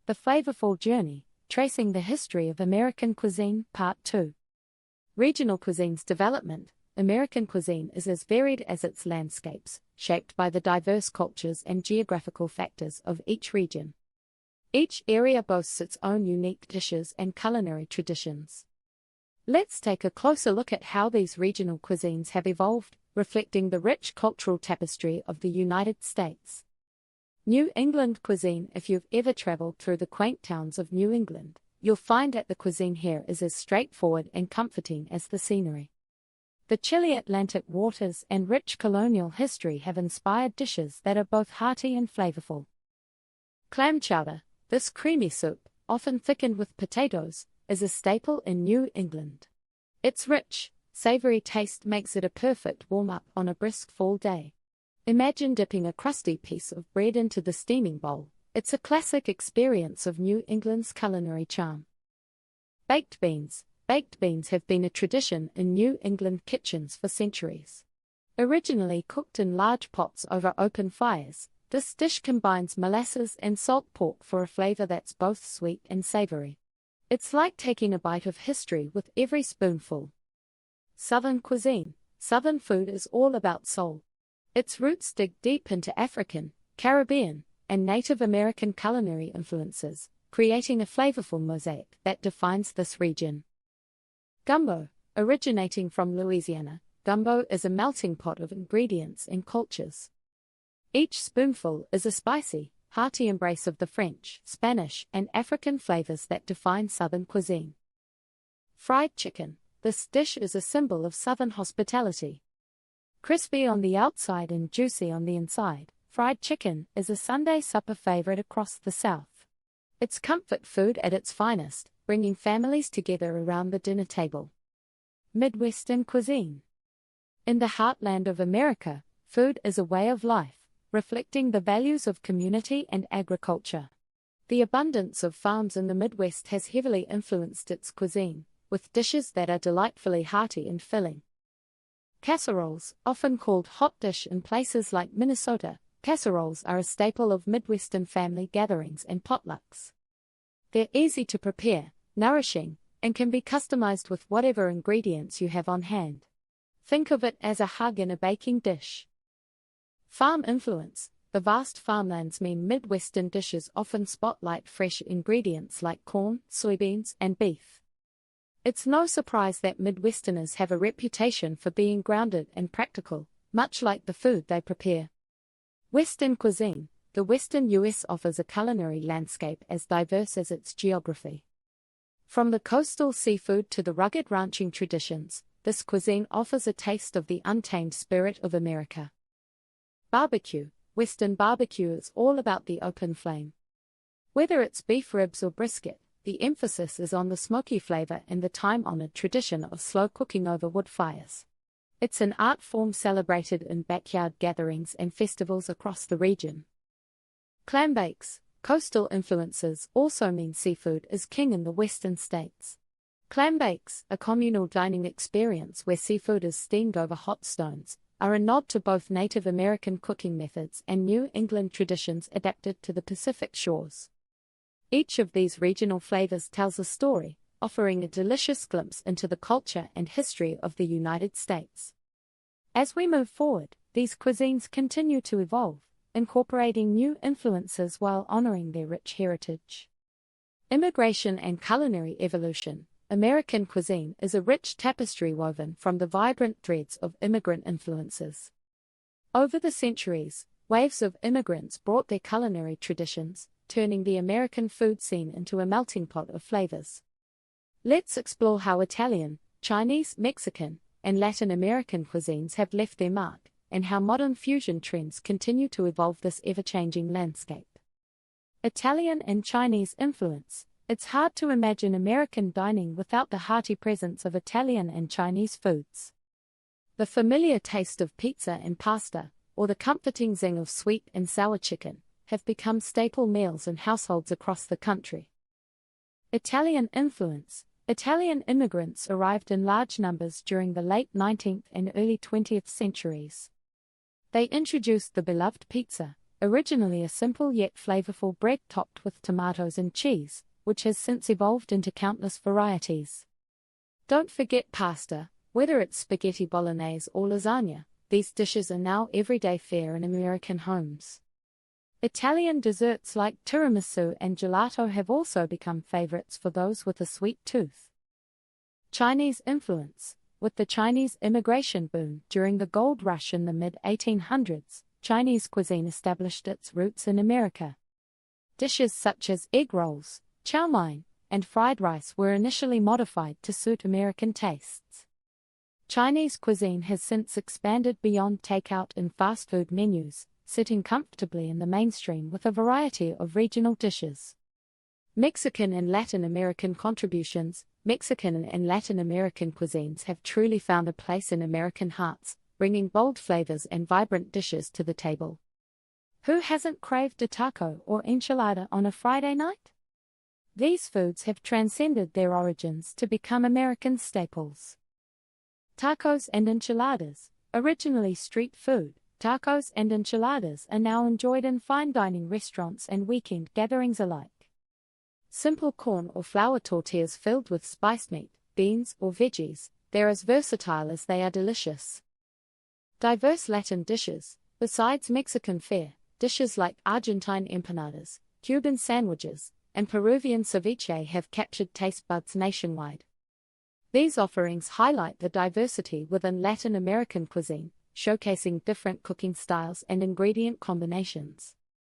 The Flavorful Journey, Tracing the History of American Cuisine, Part 2. Regional cuisine's development. American cuisine is as varied as its landscapes, shaped by the diverse cultures and geographical factors of each region. Each area boasts its own unique dishes and culinary traditions. Let's take a closer look at how these regional cuisines have evolved, reflecting the rich cultural tapestry of the United States. New England cuisine. If you've ever traveled through the quaint towns of New England, you'll find that the cuisine here is as straightforward and comforting as the scenery. The chilly Atlantic waters and rich colonial history have inspired dishes that are both hearty and flavorful. Clam chowder. This creamy soup, often thickened with potatoes, is a staple in New England. Its rich, savory taste makes it a perfect warm-up on a brisk fall day. Imagine dipping a crusty piece of bread into the steaming bowl. It's a classic experience of New England's culinary charm. Baked beans. Baked beans have been a tradition in New England kitchens for centuries. Originally cooked in large pots over open fires, this dish combines molasses and salt pork for a flavor that's both sweet and savory. It's like taking a bite of history with every spoonful. Southern cuisine. Southern food is all about soul. Its roots dig deep into African, Caribbean, and Native American culinary influences, creating a flavorful mosaic that defines this region. Gumbo. Originating from Louisiana, gumbo is a melting pot of ingredients and cultures. Each spoonful is a spicy, hearty embrace of the French, Spanish, and African flavors that define Southern cuisine. Fried chicken. This dish is a symbol of Southern hospitality. Crispy on the outside and juicy on the inside, fried chicken is a Sunday supper favorite across the South. It's comfort food at its finest, bringing families together around the dinner table. Midwestern cuisine. In the heartland of America, food is a way of life, reflecting the values of community and agriculture. The abundance of farms in the Midwest has heavily influenced its cuisine, with dishes that are delightfully hearty and filling. Casseroles, often called hot dish in places like Minnesota, casseroles are a staple of Midwestern family gatherings and potlucks. They're easy to prepare, nourishing, and can be customized with whatever ingredients you have on hand. Think of it as a hug in a baking dish. Farm influence. The vast farmlands mean Midwestern dishes often spotlight fresh ingredients like corn, soybeans, and beef. It's no surprise that Midwesterners have a reputation for being grounded and practical, much like the food they prepare. Western cuisine. The Western U.S. offers a culinary landscape as diverse as its geography. From the coastal seafood to the rugged ranching traditions, this cuisine offers a taste of the untamed spirit of America. Barbecue. Western barbecue is all about the open flame. Whether it's beef ribs or brisket, the emphasis is on the smoky flavor and the time-honored tradition of slow cooking over wood fires. It's an art form celebrated in backyard gatherings and festivals across the region. Clam bakes. Coastal influences also mean seafood is king in the western states. Clam bakes, a communal dining experience where seafood is steamed over hot stones, are a nod to both Native American cooking methods and New England traditions adapted to the Pacific shores. Each of these regional flavors tells a story, offering a delicious glimpse into the culture and history of the United States. As we move forward, these cuisines continue to evolve, incorporating new influences while honoring their rich heritage. Immigration and culinary evolution. American cuisine is a rich tapestry woven from the vibrant threads of immigrant influences. Over the centuries, waves of immigrants brought their culinary traditions, turning the American food scene into a melting pot of flavors. Let's explore how Italian, Chinese, Mexican, and Latin American cuisines have left their mark, and how modern fusion trends continue to evolve this ever-changing landscape. Italian and Chinese influence. It's hard to imagine American dining without the hearty presence of Italian and Chinese foods. The familiar taste of pizza and pasta, or the comforting zing of sweet and sour chicken, have become staple meals in households across the country. Italian influence. Italian immigrants arrived in large numbers during the late 19th and early 20th centuries. They introduced the beloved pizza, originally a simple yet flavorful bread topped with tomatoes and cheese, which has since evolved into countless varieties. Don't forget pasta, whether it's spaghetti bolognese or lasagna, these dishes are now everyday fare in American homes. Italian desserts like tiramisu and gelato have also become favorites for those with a sweet tooth. Chinese influence. With the Chinese immigration boom during the gold rush in the mid-1800s, Chinese cuisine established its roots in America. Dishes such as egg rolls, chow mein, and fried rice were initially modified to suit American tastes. Chinese cuisine has since expanded beyond takeout and fast food menus, sitting comfortably in the mainstream with a variety of regional dishes. Mexican and Latin American contributions. Mexican and Latin American cuisines have truly found a place in American hearts, bringing bold flavors and vibrant dishes to the table. Who hasn't craved a taco or enchilada on a Friday night? These foods have transcended their origins to become American staples. Tacos and enchiladas. Originally street food, tacos and enchiladas are now enjoyed in fine dining restaurants and weekend gatherings alike. Simple corn or flour tortillas filled with spiced meat, beans, or veggies, they're as versatile as they are delicious. Diverse Latin dishes. Besides Mexican fare, dishes like Argentine empanadas, Cuban sandwiches, and Peruvian ceviche have captured taste buds nationwide. These offerings highlight the diversity within Latin American cuisine, showcasing different cooking styles and ingredient combinations.